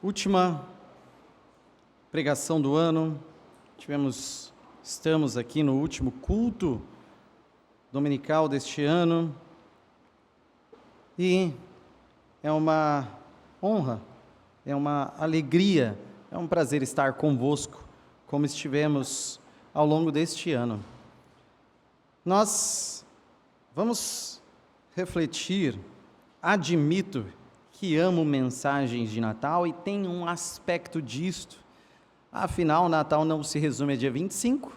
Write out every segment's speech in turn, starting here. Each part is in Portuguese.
Última pregação do ano, estamos aqui no último culto dominical deste ano, e é uma honra, é uma alegria, é um prazer estar convosco, como estivemos ao longo deste ano. Nós vamos refletir, admito que amo mensagens de Natal e tem um aspecto disto. Afinal, o Natal não se resume a dia 25,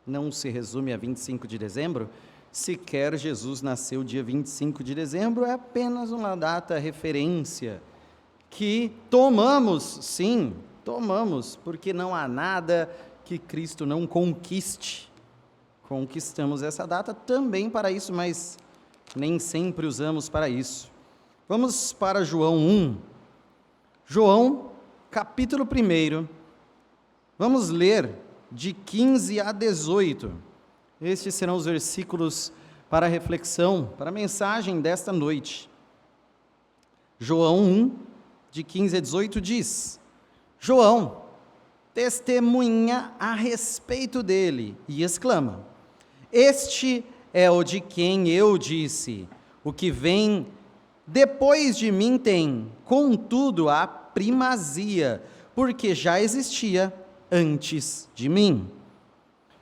não se resume a 25 de dezembro, sequer Jesus nasceu dia 25 de dezembro, é apenas uma data referência que tomamos, porque não há nada que Cristo não conquiste. Conquistamos essa data também para isso, mas nem sempre usamos para isso. Vamos para João 1. João, capítulo 1. Vamos ler de 15 a 18. Estes serão os versículos para a reflexão, para a mensagem desta noite. João 1, de 15 a 18 diz: João testemunha a respeito dele e exclama: Este é o de quem eu disse, o que vem depois de mim tem, contudo, a primazia, porque já existia antes de mim.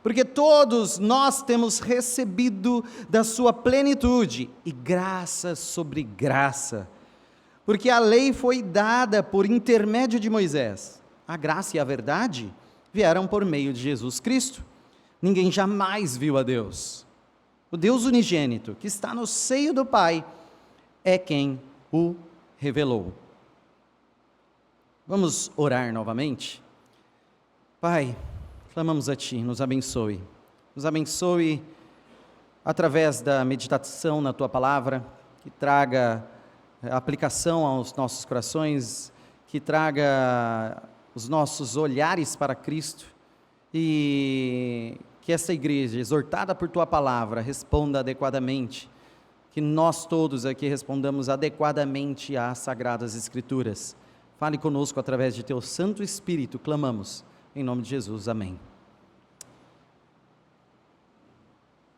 Porque todos nós temos recebido da sua plenitude, e graça sobre graça. Porque a lei foi dada por intermédio de Moisés. A graça e a verdade vieram por meio de Jesus Cristo. Ninguém jamais viu a Deus. O Deus unigênito, que está no seio do Pai, é quem o revelou. Vamos orar novamente? Pai, clamamos a Ti, nos abençoe. Nos abençoe através da meditação na Tua Palavra, que traga aplicação aos nossos corações, que traga os nossos olhares para Cristo, e que essa igreja, exortada por Tua Palavra, responda adequadamente, que nós todos aqui respondamos adequadamente às Sagradas Escrituras. Fale conosco através de Teu Santo Espírito, clamamos, em nome de Jesus, amém.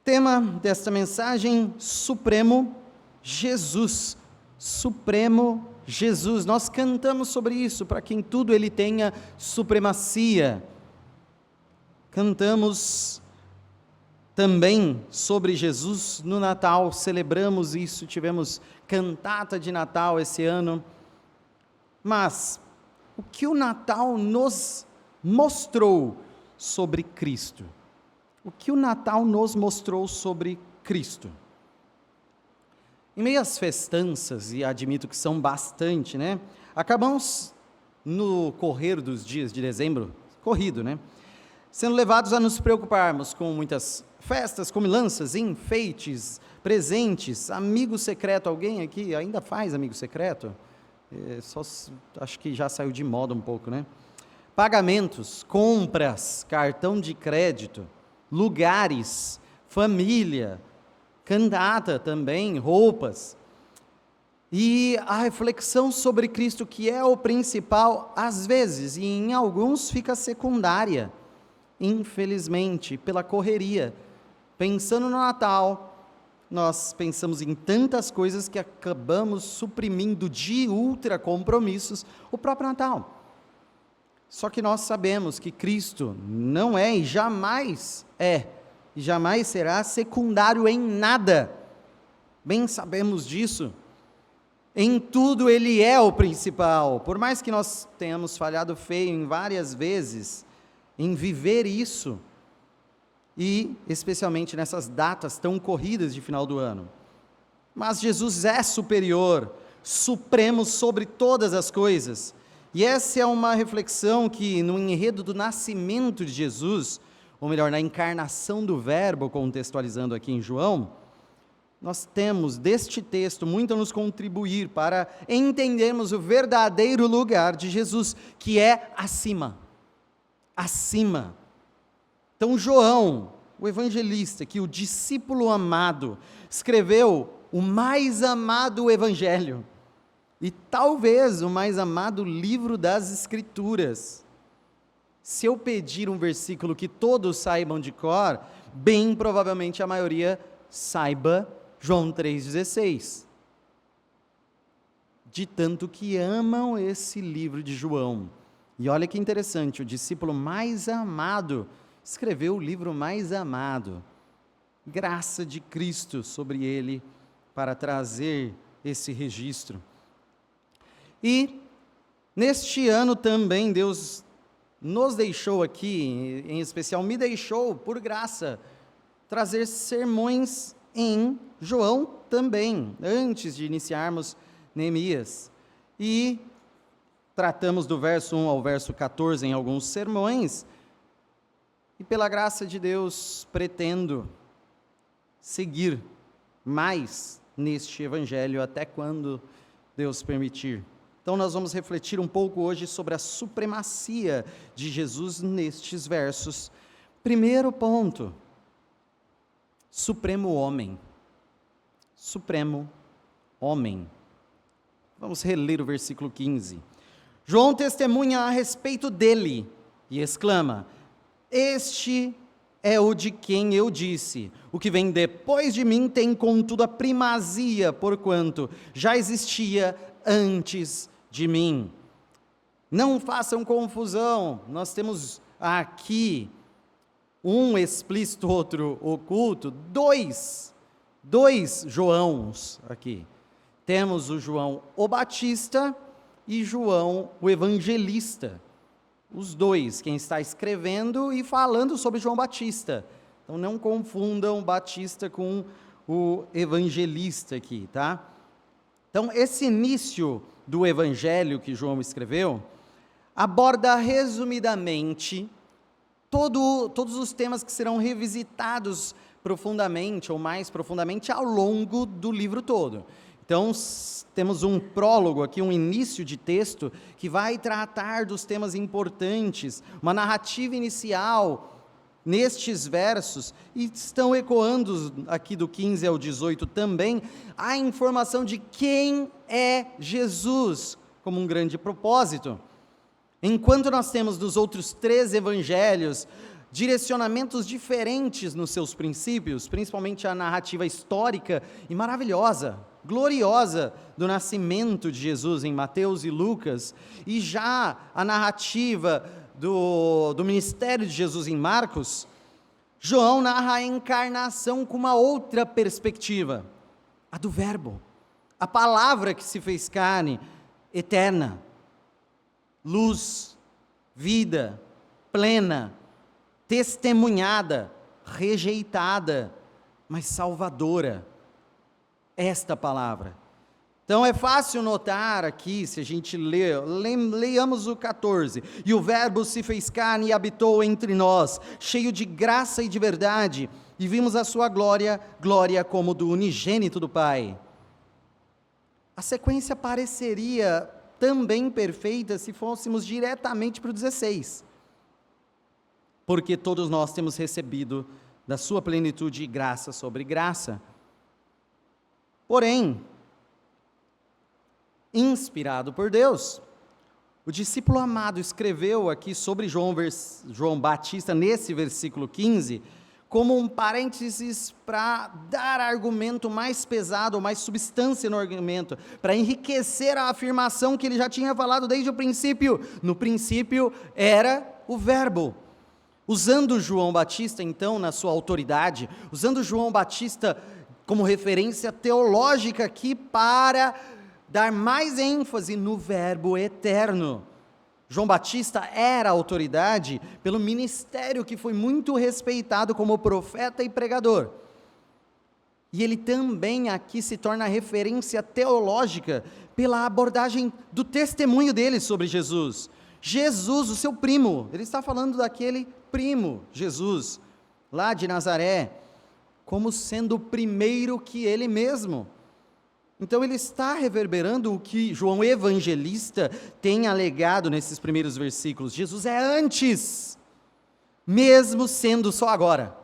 Tema desta mensagem: Supremo Jesus. Supremo Jesus. Nós cantamos sobre isso, para que em tudo Ele tenha supremacia. Cantamos também sobre Jesus no Natal, celebramos isso, tivemos cantata de Natal esse ano. Mas o que o Natal nos mostrou sobre Cristo? O que o Natal nos mostrou sobre Cristo? Em meio às festanças, e admito que são bastante, acabamos no correr dos dias de dezembro, sendo levados a nos preocuparmos com muitas festas, comilanças, enfeites, presentes, amigo secreto. Alguém aqui ainda faz amigo secreto? Acho que já saiu de moda um pouco, Pagamentos, compras, cartão de crédito, lugares, família, cantata também, roupas. E a reflexão sobre Cristo, que é o principal, às vezes, e em alguns fica secundária, infelizmente, pela correria. Pensando no Natal, nós pensamos em tantas coisas que acabamos suprimindo de ultra compromissos o próprio Natal. Só que nós sabemos que Cristo não é e jamais será secundário em nada. Bem sabemos disso. Em tudo Ele é o principal. Por mais que nós tenhamos falhado feio em várias vezes em viver isso, e especialmente nessas datas tão corridas de final do ano. Mas Jesus é superior, supremo sobre todas as coisas. E essa é uma reflexão que no enredo do nascimento de Jesus, ou melhor, na encarnação do Verbo, contextualizando aqui em João, nós temos deste texto muito a nos contribuir para entendermos o verdadeiro lugar de Jesus, que é acima. Acima. Então João, o evangelista, que o discípulo amado, escreveu o mais amado evangelho, e talvez o mais amado livro das Escrituras. Se eu pedir um versículo que todos saibam de cor, bem provavelmente a maioria saiba João 3,16. De tanto que amam esse livro de João. E olha que interessante, o discípulo mais amado escreveu o livro mais amado. Graça de Cristo sobre ele para trazer esse registro. E neste ano também Deus nos deixou aqui, em especial me deixou, por graça, trazer sermões em João também, antes de iniciarmos Neemias. E tratamos do verso 1 ao verso 14 em alguns sermões, e pela graça de Deus pretendo seguir mais neste evangelho até quando Deus permitir. Então nós vamos refletir um pouco hoje sobre a supremacia de Jesus nestes versos. Primeiro ponto, supremo homem. Supremo homem. Vamos reler o versículo 15. João testemunha a respeito dele e exclama: este é o de quem eu disse, o que vem depois de mim tem contudo a primazia, porquanto já existia antes de mim. Não façam confusão, nós temos aqui um explícito, outro oculto, dois Joãos aqui. Temos o João o Batista e João o Evangelista. Os dois, quem está escrevendo e falando sobre João Batista. Então não confundam Batista com o evangelista aqui, tá? Então esse início do evangelho que João escreveu aborda resumidamente todos os temas que serão revisitados profundamente ou mais profundamente ao longo do livro todo. Então, temos um prólogo aqui, um início de texto, que vai tratar dos temas importantes, uma narrativa inicial nestes versos, e estão ecoando aqui do 15 ao 18 também, a informação de quem é Jesus, como um grande propósito. Enquanto nós temos nos outros 3 evangelhos, direcionamentos diferentes nos seus princípios, principalmente a narrativa histórica e maravilhosa, gloriosa do nascimento de Jesus em Mateus e Lucas, e já a narrativa do ministério de Jesus em Marcos, João narra a encarnação com uma outra perspectiva, a do Verbo, a palavra que se fez carne, eterna, luz, vida, plena, testemunhada, rejeitada, mas salvadora. Esta palavra. Então é fácil notar aqui, se a gente leiamos o 14, e o Verbo se fez carne e habitou entre nós, cheio de graça e de verdade, e vimos a sua glória, glória como do unigênito do Pai. A sequência pareceria também perfeita se fôssemos diretamente para o 16, porque todos nós temos recebido da sua plenitude graça sobre graça. Porém, inspirado por Deus, o discípulo amado escreveu aqui sobre João Batista, nesse versículo 15, como um parênteses para dar argumento mais pesado, mais substância no argumento, para enriquecer a afirmação que ele já tinha falado desde o princípio. No princípio era o Verbo. Usando João Batista, então, na sua autoridade, usando João Batista como referência teológica aqui para dar mais ênfase no Verbo eterno. João Batista era autoridade pelo ministério que foi muito respeitado como profeta e pregador. E ele também aqui se torna referência teológica pela abordagem do testemunho dele sobre Jesus. Jesus, o seu primo, ele está falando daquele primo, Jesus, lá de Nazaré, como sendo o primeiro que ele mesmo. Então ele está reverberando o que João Evangelista tem alegado nesses primeiros versículos. Jesus é antes, mesmo sendo só agora.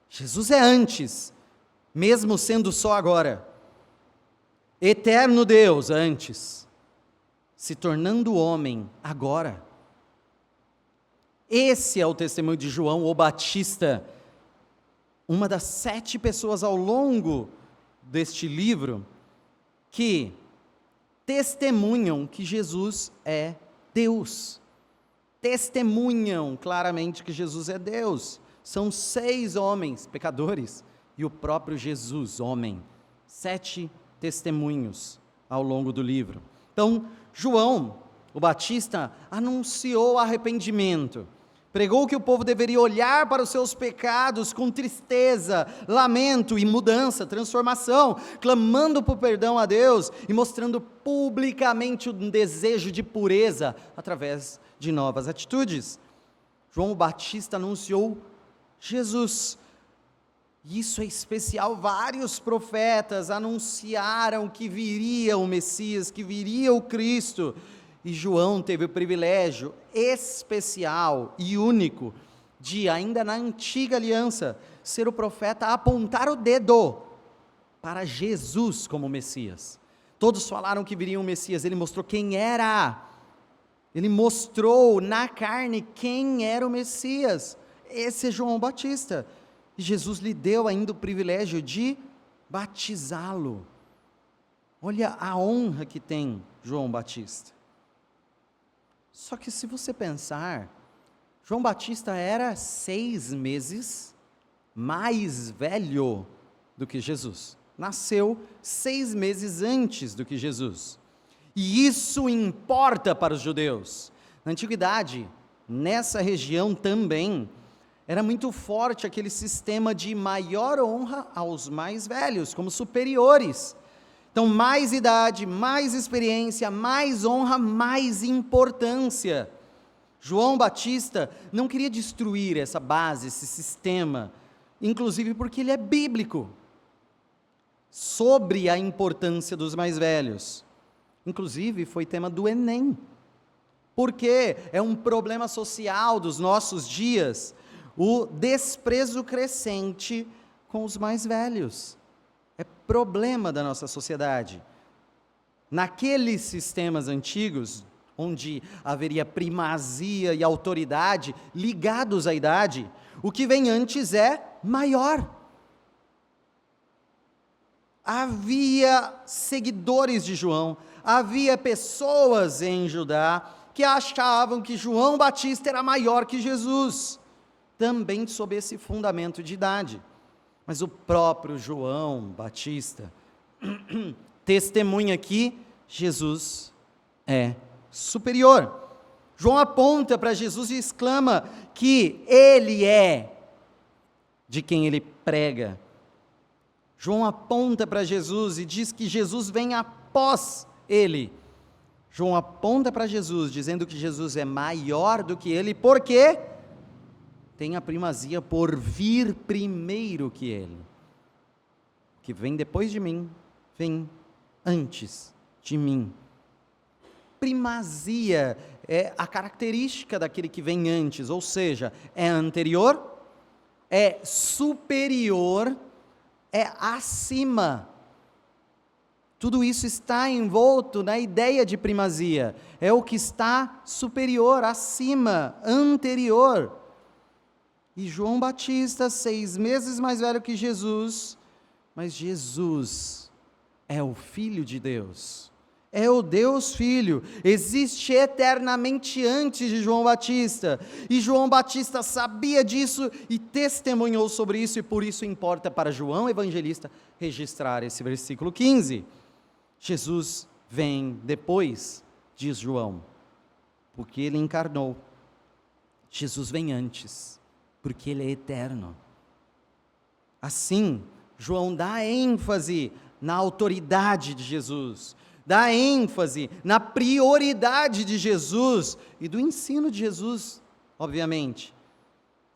Jesus é antes, mesmo sendo só agora. Eterno Deus antes, se tornando homem agora. Esse é o testemunho de João o Batista, uma das 7 pessoas ao longo deste livro que testemunham que Jesus é Deus. Testemunham claramente que Jesus é Deus. São 6 homens pecadores e o próprio Jesus, homem. 7 testemunhos ao longo do livro. Então, João, o Batista, anunciou arrependimento. Pregou que o povo deveria olhar para os seus pecados com tristeza, lamento e mudança, transformação, clamando por perdão a Deus e mostrando publicamente um desejo de pureza através de novas atitudes. João Batista anunciou Jesus. Isso é especial, vários profetas anunciaram que viria o Messias, que viria o Cristo, e João teve o privilégio especial e único de, ainda na antiga aliança, ser o profeta a apontar o dedo para Jesus como Messias. Todos falaram que viria um Messias, ele mostrou quem era, ele mostrou na carne quem era o Messias. Esse é João Batista, e Jesus lhe deu ainda o privilégio de batizá-lo. Olha a honra que tem João Batista. Só que se você pensar, João Batista era 6 meses mais velho do que Jesus. Nasceu 6 meses antes do que Jesus. E isso importa para os judeus. Na antiguidade, nessa região também, era muito forte aquele sistema de maior honra aos mais velhos, como superiores. Então, mais idade, mais experiência, mais honra, mais importância. João Batista não queria destruir essa base, esse sistema, inclusive porque ele é bíblico, sobre a importância dos mais velhos. Inclusive, foi tema do Enem, porque é um problema social dos nossos dias, o desprezo crescente com os mais velhos. É problema da nossa sociedade. Naqueles sistemas antigos, onde haveria primazia e autoridade ligados à idade, o que vem antes é maior. Havia seguidores de João, havia pessoas em Judá que achavam que João Batista era maior que Jesus, também sob esse fundamento de idade. Mas o próprio João Batista testemunha que Jesus é superior. João aponta para Jesus e exclama que ele é de quem ele prega. João aponta para Jesus e diz que Jesus vem após ele. João aponta para Jesus, dizendo que Jesus é maior do que ele, porque tem a primazia por vir primeiro que ele. Que vem depois de mim, vem antes de mim. Primazia é a característica daquele que vem antes, ou seja, é anterior, é superior, é acima. Tudo isso está envolto na ideia de primazia. É o que está superior, acima, anterior. E João Batista, 6 meses mais velho que Jesus, mas Jesus é o Filho de Deus, é o Deus Filho, existe eternamente antes de João Batista, e João Batista sabia disso e testemunhou sobre isso, e por isso importa para João Evangelista registrar esse versículo 15. Jesus vem depois, diz João, porque ele encarnou. Jesus vem antes, porque ele é eterno. Assim, João dá ênfase na autoridade de Jesus, dá ênfase na prioridade de Jesus e do ensino de Jesus, obviamente.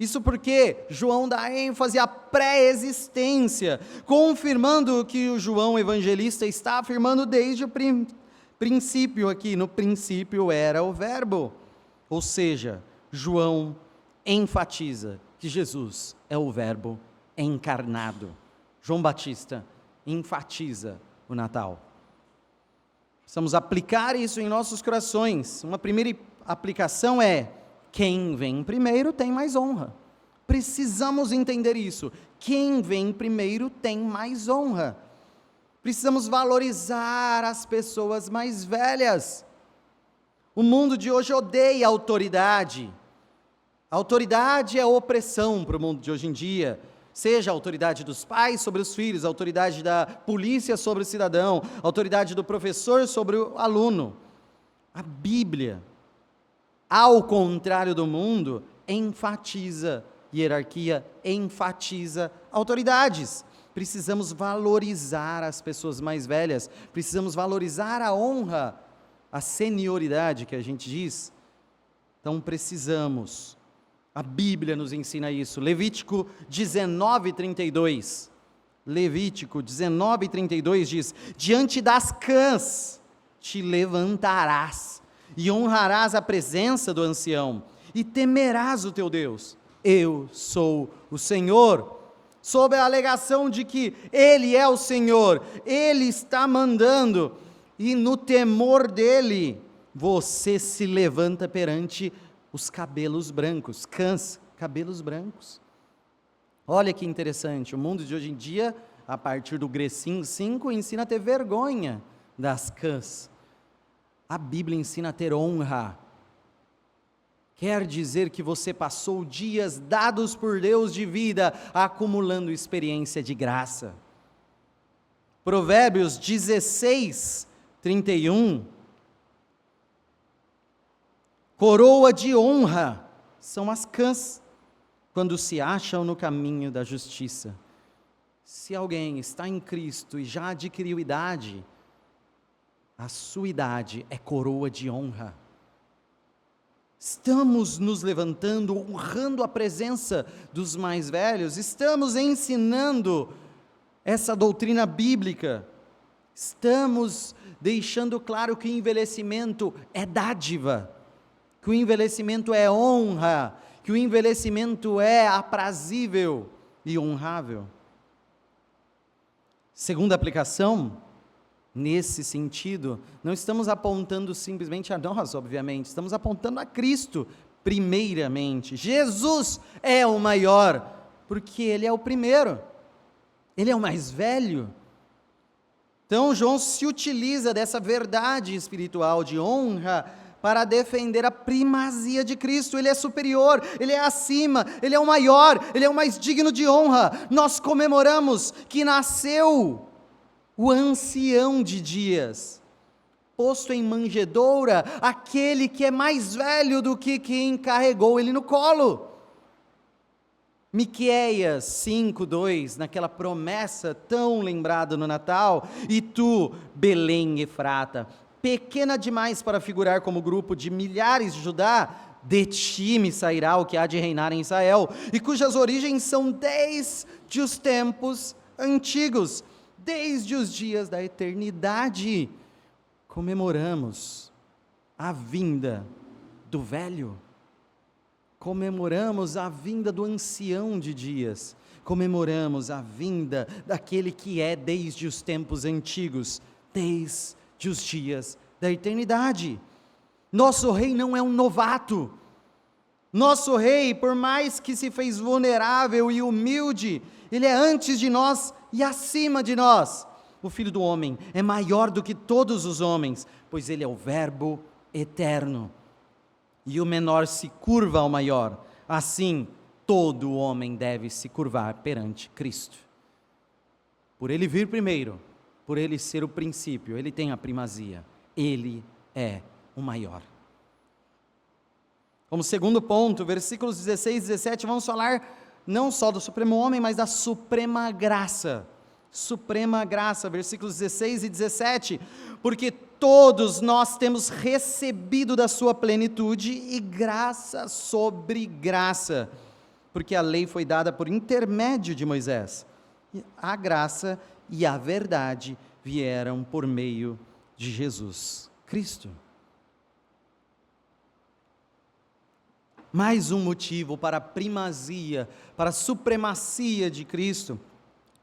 Isso porque João dá ênfase à pré-existência, confirmando o que o João Evangelista está afirmando desde o princípio aqui. No princípio era o Verbo, ou seja, João enfatiza que Jesus é o Verbo encarnado. João Batista enfatiza o Natal. Precisamos aplicar isso em nossos corações. Uma primeira aplicação é: quem vem primeiro tem mais honra. Precisamos entender isso. Quem vem primeiro tem mais honra. Precisamos valorizar as pessoas mais velhas. O mundo de hoje odeia autoridade. A autoridade é opressão para o mundo de hoje em dia. Seja a autoridade dos pais sobre os filhos, a autoridade da polícia sobre o cidadão, a autoridade do professor sobre o aluno. A Bíblia, ao contrário do mundo, enfatiza hierarquia, enfatiza autoridades. Precisamos valorizar as pessoas mais velhas, precisamos valorizar a honra, a senioridade que a gente diz. Então precisamos. A Bíblia nos ensina isso. Levítico 19:32. Levítico 19:32 diz: diante das cãs te levantarás, e honrarás a presença do ancião, e temerás o teu Deus. Eu sou o Senhor. Sob a alegação de que Ele é o Senhor, Ele está mandando, e no temor dEle, você se levanta perante os cabelos brancos, cãs, cabelos brancos. Olha que interessante, o mundo de hoje em dia, a partir do Grecinho 5, ensina a ter vergonha das cãs. A Bíblia ensina a ter honra. Quer dizer que você passou dias dados por Deus de vida, acumulando experiência de graça. Provérbios 16:31. Coroa de honra são as cãs, quando se acham no caminho da justiça. Se alguém está em Cristo e já adquiriu idade, a sua idade é coroa de honra. Estamos nos levantando, honrando a presença dos mais velhos, estamos ensinando essa doutrina bíblica, estamos deixando claro que o envelhecimento é dádiva, que o envelhecimento é honra, que o envelhecimento é aprazível e honrável. Segunda aplicação, nesse sentido, não estamos apontando simplesmente a nós, obviamente, estamos apontando a Cristo, primeiramente. Jesus é o maior, porque Ele é o primeiro, Ele é o mais velho. Então, João se utiliza dessa verdade espiritual de honra para defender a primazia de Cristo. Ele é superior, Ele é acima, Ele é o maior, Ele é o mais digno de honra. Nós comemoramos que nasceu o ancião de dias, posto em manjedoura, aquele que é mais velho do que quem carregou Ele no colo. Miqueias 5:2, naquela promessa tão lembrada no Natal: e tu, Belém Efrata, pequena demais para figurar como grupo de milhares de Judá, de ti me sairá o que há de reinar em Israel, e cujas origens são desde os tempos antigos, desde os dias da eternidade. Comemoramos a vinda do velho, comemoramos a vinda do ancião de dias, comemoramos a vinda daquele que é desde os tempos antigos, desde os dias da eternidade. Nosso rei não é um novato. Nosso rei, por mais que se fez vulnerável e humilde, ele é antes de nós e acima de nós. O Filho do Homem é maior do que todos os homens, pois ele é o Verbo eterno. E o menor se curva ao maior. Assim, todo homem deve se curvar perante Cristo. Por ele vir primeiro, por ele ser o princípio, ele tem a primazia, ele é o maior. Como segundo ponto, versículos 16 e 17, vamos falar não só do supremo homem, mas da suprema graça. Suprema graça, versículos 16 e 17, porque todos nós temos recebido da sua plenitude e graça sobre graça, porque a lei foi dada por intermédio de Moisés, e a graça e a verdade vieram por meio de Jesus Cristo. Mais um motivo para a primazia, para a supremacia de Cristo,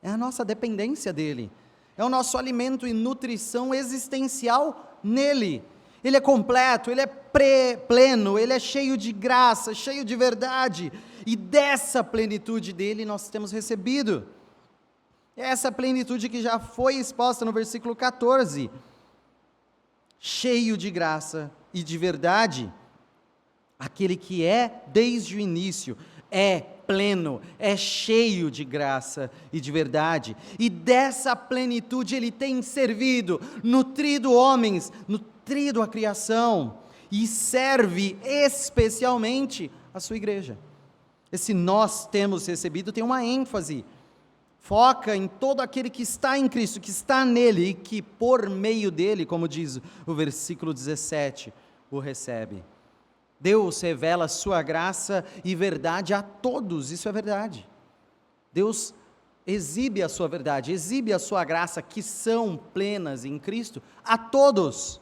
é a nossa dependência dele, é o nosso alimento e nutrição existencial nele. Ele é completo, ele é pleno, ele é cheio de graça, cheio de verdade, e dessa plenitude dele nós temos recebido. Essa plenitude que já foi exposta no versículo 14, cheio de graça e de verdade, aquele que é desde o início, é pleno, é cheio de graça e de verdade, e dessa plenitude ele tem servido, nutrido homens, nutrido a criação, e serve especialmente a sua igreja. Esse nós temos recebido tem uma ênfase, foca em todo aquele que está em Cristo, que está nele, e que por meio dele, como diz o versículo 17, o recebe. Deus revela sua graça e verdade a todos, isso é verdade. Deus exibe a sua verdade, exibe a sua graça, que são plenas em Cristo, a todos,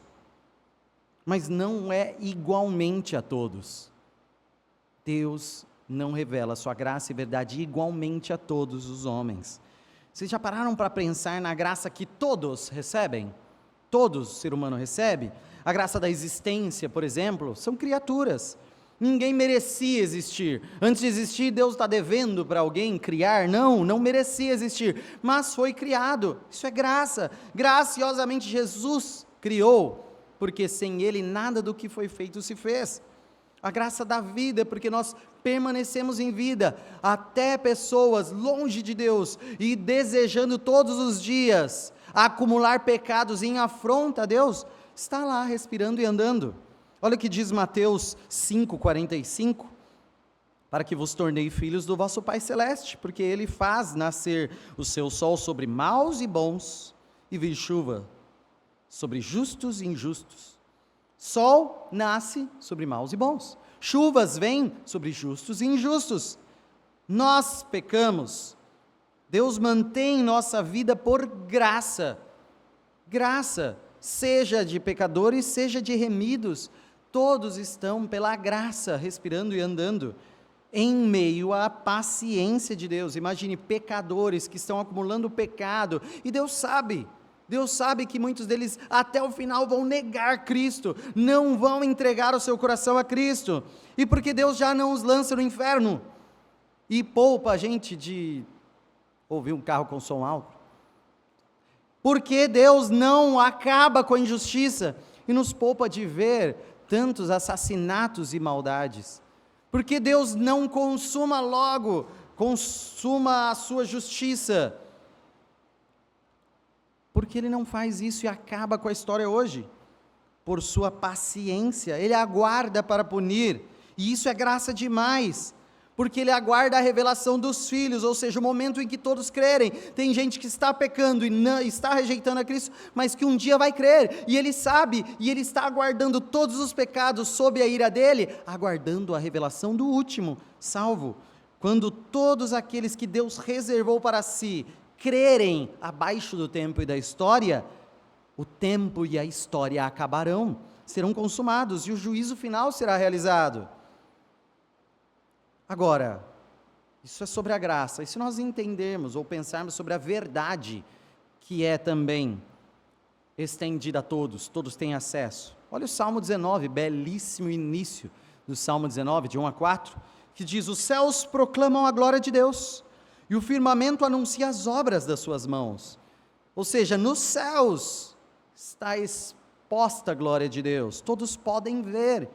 mas não é igualmente a todos. Deus não revela sua graça e verdade igualmente a todos os homens. Vocês já pararam para pensar na graça que todos recebem? Todos o ser humano recebe? A graça da existência, por exemplo, são criaturas. Ninguém merecia existir. Antes de existir, Deus está devendo para alguém criar? Não merecia existir, mas foi criado. Isso é graça. Graciosamente Jesus criou, porque sem Ele nada do que foi feito se fez. A graça da vida, porque nós permanecemos em vida, até pessoas longe de Deus e desejando todos os dias acumular pecados em afronta a Deus, está lá respirando e andando. Olha o que diz Mateus 5,45, para que vos tornei filhos do vosso Pai Celeste, porque Ele faz nascer o seu sol sobre maus e bons, e vir chuva sobre justos e injustos. Sol nasce sobre maus e bons, chuvas vêm sobre justos e injustos. Nós pecamos, Deus mantém nossa vida por graça, seja de pecadores, seja de remidos, todos estão pela graça, respirando e andando, em meio à paciência de Deus. Imagine pecadores que estão acumulando pecado, e Deus sabe que muitos deles até o final vão negar Cristo, não vão entregar o seu coração a Cristo, e porque Deus já não os lança no inferno, e poupa a gente de ouvir um carro com som alto, porque Deus não acaba com a injustiça, e nos poupa de ver tantos assassinatos e maldades, porque Deus não consuma a sua justiça, porque Ele não faz isso e acaba com a história hoje, por sua paciência, Ele aguarda para punir, e isso é graça demais, porque Ele aguarda a revelação dos filhos, ou seja, o momento em que todos crerem. Tem gente que está pecando e não, está rejeitando a Cristo, mas que um dia vai crer, e Ele sabe, e Ele está aguardando todos os pecados sob a ira dEle, aguardando a revelação do último, salvo, quando todos aqueles que Deus reservou para si, crerem abaixo do tempo e da história, o tempo e a história acabarão, serão consumados, e o juízo final será realizado. Agora, isso é sobre a graça, e se nós entendermos ou pensarmos sobre a verdade, que é também estendida a todos têm acesso. Olha o Salmo 19, belíssimo início do Salmo 19, de 1 a 4, que diz: os céus proclamam a glória de Deus, e o firmamento anuncia as obras das suas mãos. Ou seja, nos céus está exposta a glória de Deus, todos podem ver.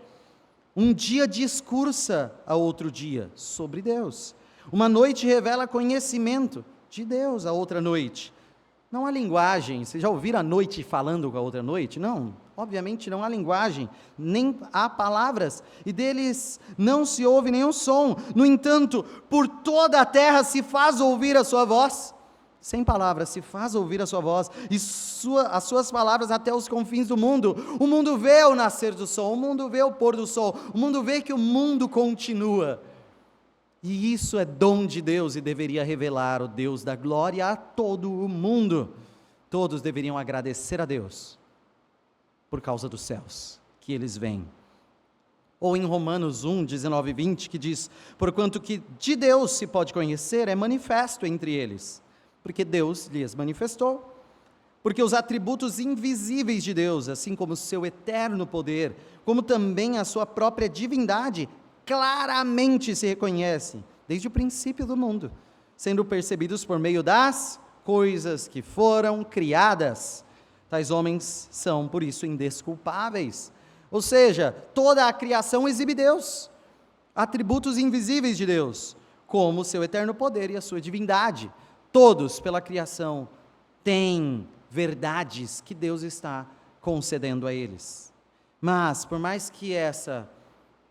Um dia discursa a outro dia sobre Deus. Uma noite revela conhecimento de Deus a outra noite. Não há linguagem. Vocês já ouviram a noite falando com a outra noite? Não, obviamente não há linguagem, nem há palavras, e deles não se ouve nenhum som. No entanto, por toda a terra se faz ouvir a sua voz. Sem palavras, se faz ouvir a sua voz, e as suas palavras até os confins do mundo. O mundo vê o nascer do sol, o mundo vê o pôr do sol, o mundo vê que o mundo continua, e isso é dom de Deus, e deveria revelar o Deus da glória a todo o mundo. Todos deveriam agradecer a Deus, por causa dos céus, que eles veem. Ou em Romanos 1, 19 e 20, que diz: porquanto que de Deus se pode conhecer, é manifesto entre eles, porque Deus lhes manifestou. porque os atributos invisíveis de Deus, assim como o seu eterno poder, como também a sua própria divindade, claramente se reconhecem, desde o princípio do mundo, sendo percebidos por meio das coisas que foram criadas. Tais homens são, por isso, indesculpáveis. Ou seja, toda a criação exibe Deus, atributos invisíveis de Deus, como o seu eterno poder e a sua divindade. Todos, pela criação, têm verdades que Deus está concedendo a eles. Mas, por mais que essa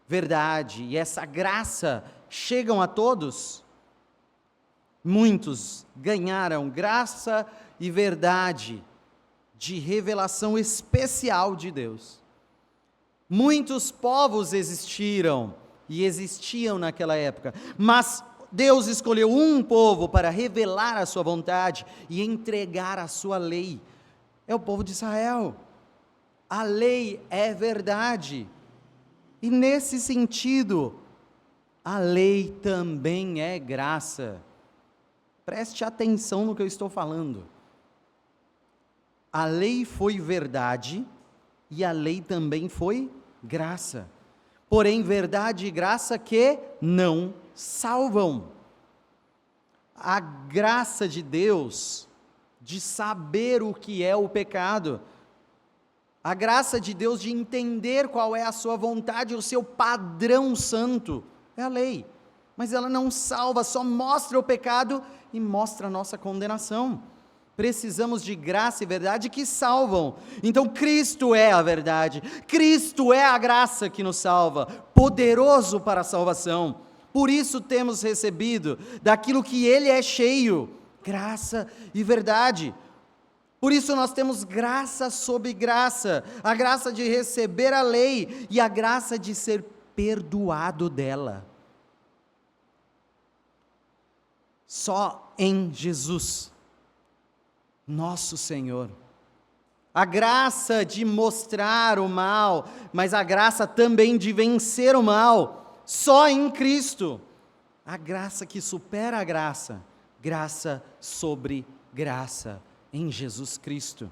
verdade e essa graça chegam a todos, muitos ganharam graça e verdade de revelação especial de Deus. Muitos povos existiram e existiam naquela época, mas Deus escolheu um povo para revelar a sua vontade e entregar a sua lei. É o povo de Israel. A lei é verdade. E nesse sentido, a lei também é graça. Preste atenção no que eu estou falando. A lei foi verdade e a lei também foi graça. Porém, verdade e graça que não salvam. A graça de Deus de saber o que é o pecado, a graça de Deus de entender qual é a sua vontade, o seu padrão santo, é a lei. Mas ela não salva, só mostra o pecado e mostra a nossa condenação. Precisamos de graça e verdade que salvam. Então Cristo é a verdade, Cristo é a graça que nos salva, poderoso para a salvação. Por isso temos recebido daquilo que Ele é cheio, graça e verdade. Por isso nós temos graça sobre graça, a graça de receber a lei e a graça de ser perdoado dela. Só em Jesus, nosso Senhor. A graça de mostrar o mal, mas a graça também de vencer o mal, só em Cristo. A graça que supera a graça, graça sobre graça, em Jesus Cristo.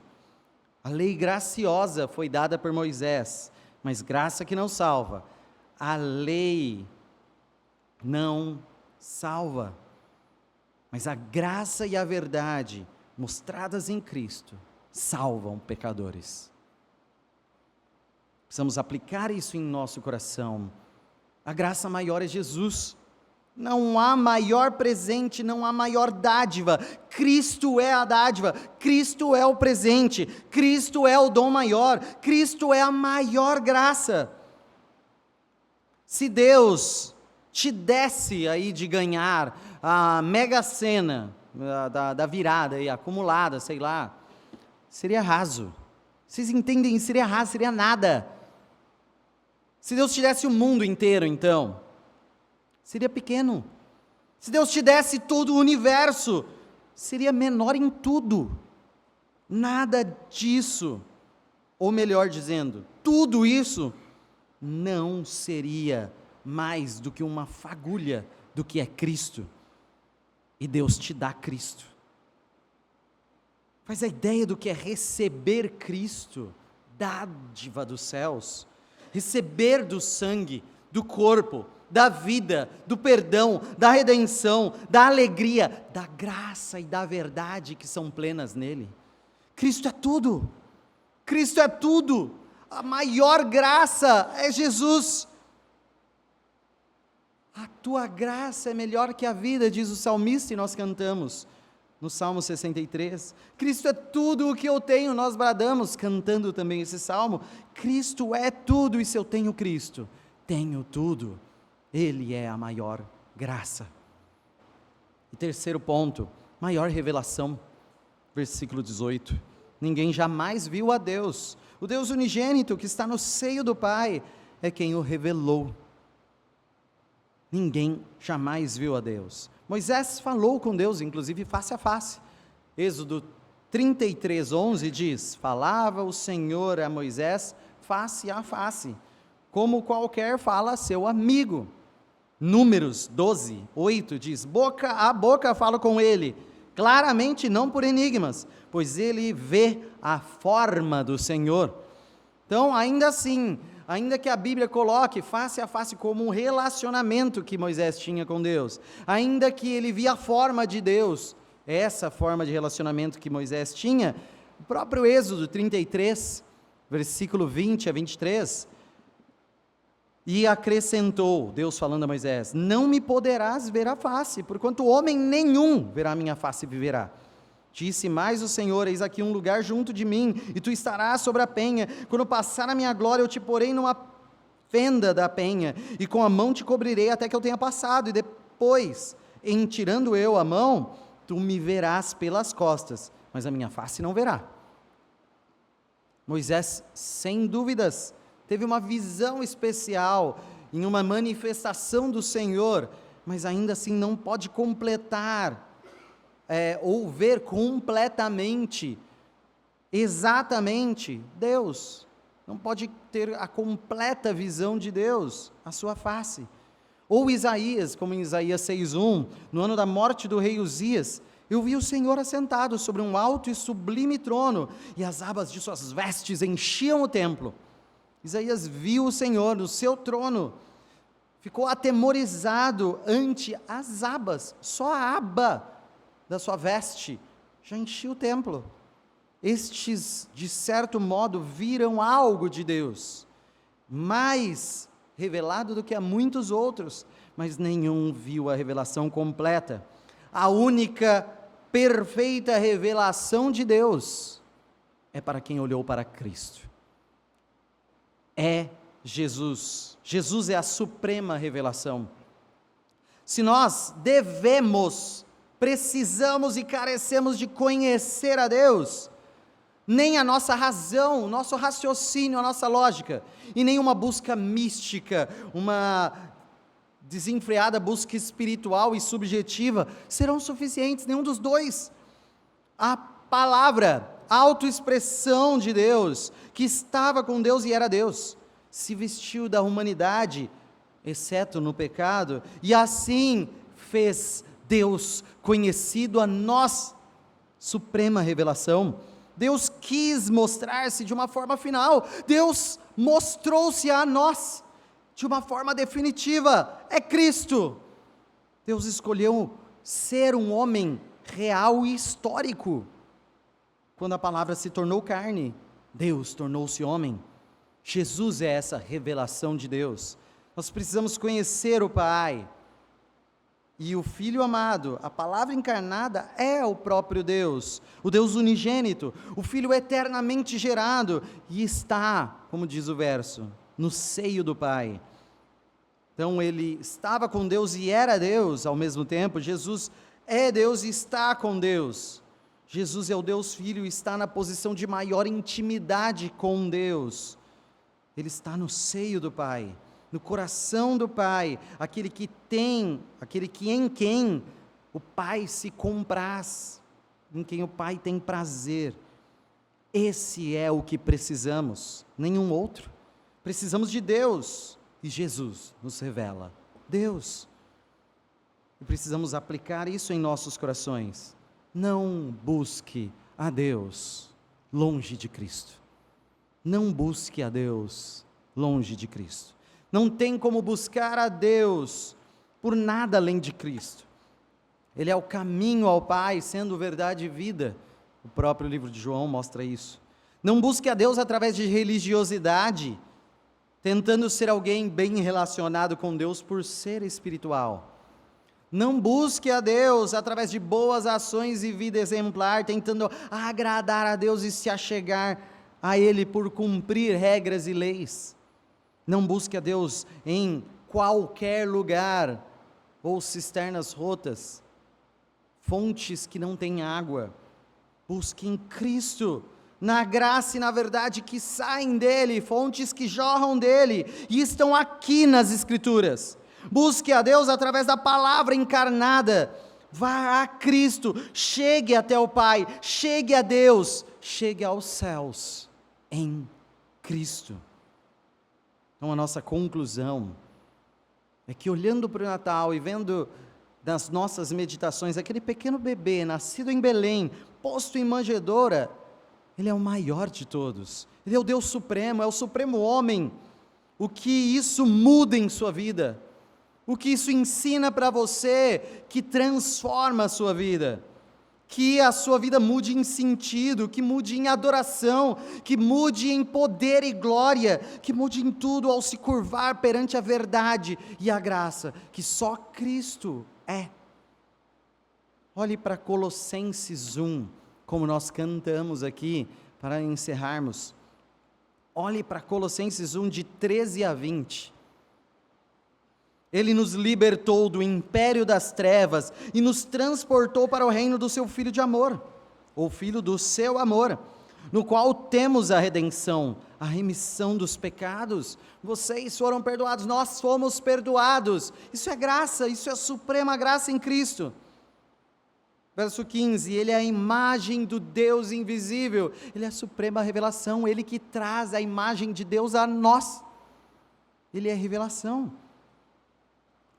A lei graciosa foi dada por Moisés, mas graça que não salva. A lei não salva, mas a graça e a verdade mostradas em Cristo salvam pecadores. Precisamos aplicar isso em nosso coração. A graça maior é Jesus. Não há maior presente, não há maior dádiva. Cristo é a dádiva, Cristo é o presente, Cristo é o dom maior, Cristo é a maior graça. Se Deus te desse aí de ganhar a mega sena da virada aí, acumulada, sei lá, seria raso. Vocês entendem? Seria raso, seria nada. Se Deus te desse o mundo inteiro, então, seria pequeno. Se Deus te desse todo o universo, seria menor em tudo. Nada disso, ou melhor dizendo, tudo isso não seria mais do que uma fagulha do que é Cristo. E Deus te dá Cristo. Faz a ideia do que é receber Cristo, dádiva dos céus, receber do sangue, do corpo, da vida, do perdão, da redenção, da alegria, da graça e da verdade que são plenas nele. Cristo é tudo, Cristo é tudo, a maior graça é Jesus. A tua graça é melhor que a vida, diz o salmista, e nós cantamos no Salmo 63, Cristo é tudo o que eu tenho, nós bradamos, cantando também esse salmo, Cristo é tudo, e se eu tenho Cristo, tenho tudo, Ele é a maior graça. E terceiro ponto, maior revelação, versículo 18, ninguém jamais viu a Deus, o Deus unigênito que está no seio do Pai, é quem o revelou. Ninguém jamais viu a Deus. Moisés falou com Deus, inclusive face a face. Êxodo 33:11 diz, falava o Senhor a Moisés face a face, como qualquer fala a seu amigo. Números 12:8 diz, boca a boca falo com ele, claramente não por enigmas, pois ele vê a forma do Senhor. Então, ainda assim, ainda que a Bíblia coloque face a face como um relacionamento que Moisés tinha com Deus, ainda que ele via a forma de Deus, essa forma de relacionamento que Moisés tinha, o próprio Êxodo 33, versículo 20 a 23, e acrescentou, Deus falando a Moisés: não me poderás ver a face, porquanto homem nenhum verá a minha face e viverá. Disse mais o Senhor: eis aqui um lugar junto de mim, e tu estarás sobre a penha. Quando passar a minha glória, eu te porei numa fenda da penha, e com a mão te cobrirei até que eu tenha passado, e depois, em tirando eu a mão, tu me verás pelas costas, mas a minha face não verá. Moisés, sem dúvidas, teve uma visão especial, em uma manifestação do Senhor, mas ainda assim não pode completar, ou ver completamente, exatamente, Deus. Não pode ter a completa visão de Deus, a sua face. Ou Isaías, como em Isaías 6:1, no ano da morte do rei Uzias, eu vi o Senhor assentado sobre um alto e sublime trono, e as abas de suas vestes enchiam o templo. Isaías viu o Senhor no seu trono, ficou atemorizado ante as abas, só a aba da sua veste já enchia o templo. Estes, de certo modo, viram algo de Deus, mais revelado do que a muitos outros, mas nenhum viu a revelação completa. A única perfeita revelação de Deus é para quem olhou para Cristo. É Jesus. Jesus é a suprema revelação. Se nós precisamos e carecemos de conhecer a Deus, nem a nossa razão, o nosso raciocínio, a nossa lógica, e nem uma busca mística, uma desenfreada busca espiritual e subjetiva, serão suficientes, nenhum dos dois. A palavra, a autoexpressão de Deus, que estava com Deus e era Deus, se vestiu da humanidade, exceto no pecado, e assim fez Deus conhecido a nós, suprema revelação. Deus quis mostrar-se de uma forma final, Deus mostrou-se a nós de uma forma definitiva, é Cristo. Deus escolheu ser um homem real e histórico. Quando a palavra se tornou carne, Deus tornou-se homem. Jesus é essa revelação de Deus. Nós precisamos conhecer o Pai. E o Filho amado, a palavra encarnada, é o próprio Deus, o Deus unigênito, o Filho eternamente gerado, e está, como diz o verso, no seio do Pai. Então ele estava com Deus e era Deus ao mesmo tempo. Jesus é Deus e está com Deus. Jesus é o Deus Filho e está na posição de maior intimidade com Deus. Ele está no seio do Pai, no coração do Pai, aquele que em quem o Pai se compraz, em quem o Pai tem prazer. Esse é o que precisamos, nenhum outro. Precisamos de Deus, e Jesus nos revela Deus. E precisamos aplicar isso em nossos corações. Não busque a Deus longe de Cristo. Não busque a Deus longe de Cristo. Não tem como buscar a Deus por nada além de Cristo. Ele é o caminho ao Pai, sendo verdade e vida. O próprio livro de João mostra isso. Não busque a Deus através de religiosidade, tentando ser alguém bem relacionado com Deus por ser espiritual. Não busque a Deus através de boas ações e vida exemplar, tentando agradar a Deus e se achegar a Ele por cumprir regras e leis. Não busque a Deus em qualquer lugar, ou cisternas rotas, fontes que não têm água. Busque em Cristo, na graça e na verdade que saem dele, fontes que jorram dele, e estão aqui nas Escrituras. Busque a Deus através da palavra encarnada. Vá a Cristo, chegue até o Pai, chegue a Deus, chegue aos céus, em Cristo. Então a nossa conclusão é que, olhando para o Natal e vendo das nossas meditações, aquele pequeno bebê nascido em Belém, posto em manjedoura, ele é o maior de todos, ele é o Deus supremo, é o supremo homem. O que isso muda em sua vida? O que isso ensina para você que transforma a sua vida? Que a sua vida mude em sentido, que mude em adoração, que mude em poder e glória, que mude em tudo ao se curvar perante a verdade e a graça, que só Cristo é. Olhe para Colossenses 1, como nós cantamos aqui, para encerrarmos. Olhe para Colossenses 1, de 13 a 20. Ele nos libertou do império das trevas e nos transportou para o reino do seu Filho de amor, ou Filho do seu amor, no qual temos a redenção, a remissão dos pecados. Vocês foram perdoados, nós fomos perdoados. Isso é graça, isso é suprema graça em Cristo. Verso 15, ele é a imagem do Deus invisível, ele é a suprema revelação, ele que traz a imagem de Deus a nós, ele é a revelação,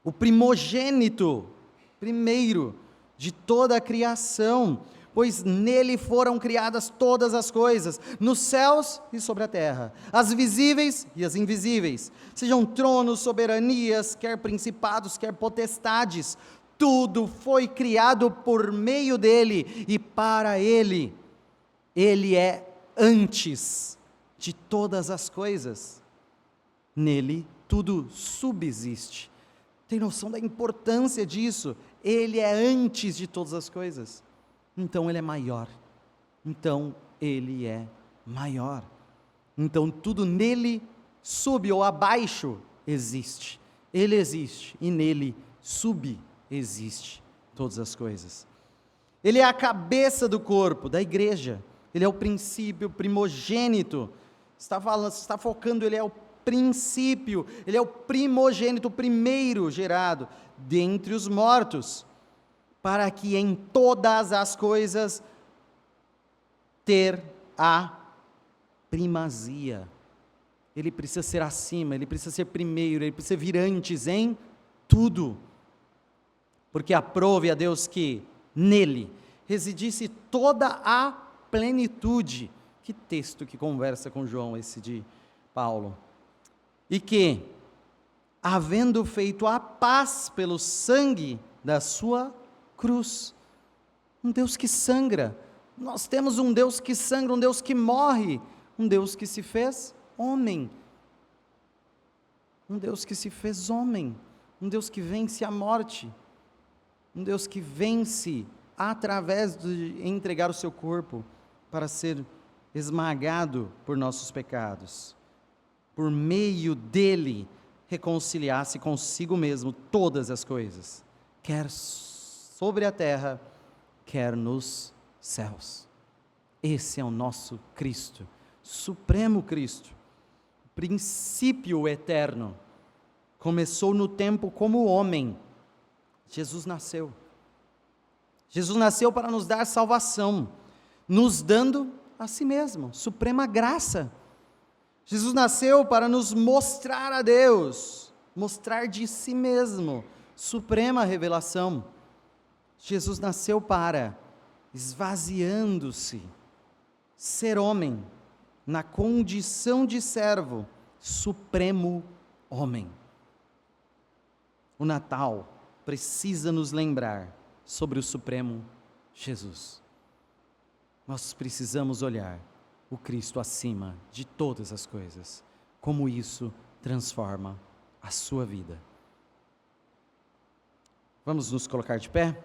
o primogênito, primeiro de toda a criação, pois nele foram criadas todas as coisas, nos céus e sobre a terra, as visíveis e as invisíveis, sejam tronos, soberanias, quer principados, quer potestades, tudo foi criado por meio dele e para ele. Ele é antes de todas as coisas. Nele tudo subsiste. Tem noção da importância disso? Ele é antes de todas as coisas. Então ele é maior. Então ele é maior. Então tudo nele sub ou abaixo existe. Ele existe e nele subexiste todas as coisas. Ele é a cabeça do corpo, da igreja. Ele é o princípio, primogênito. Está focando, ele é o princípio, ele é o primogênito, o primeiro gerado dentre os mortos, para que em todas as coisas ter a primazia. Ele precisa ser acima, ele precisa ser primeiro, ele precisa vir antes em tudo. Porque aprove a Deus que nele residisse toda a plenitude. Que texto que conversa com João esse de Paulo. E que, havendo feito a paz pelo sangue da sua cruz, um Deus que sangra, nós temos um Deus que sangra, um Deus que morre, um Deus que se fez homem, um Deus que se fez homem, um Deus que vence a morte, um Deus que vence através de entregar o seu corpo para ser esmagado por nossos pecados, por meio dele reconciliar-se consigo mesmo todas as coisas, quer sobre a terra, quer nos céus. Esse é o nosso Cristo, supremo Cristo, princípio eterno, começou no tempo como homem. Jesus nasceu para nos dar salvação, nos dando a si mesmo, suprema graça. Jesus nasceu para nos mostrar a Deus, mostrar de si mesmo, suprema revelação. Jesus nasceu para, esvaziando-se, ser homem, na condição de servo, supremo homem. O Natal precisa nos lembrar sobre o supremo Jesus. Nós precisamos olhar o Cristo acima de todas as coisas, como isso transforma a sua vida. Vamos nos colocar de pé?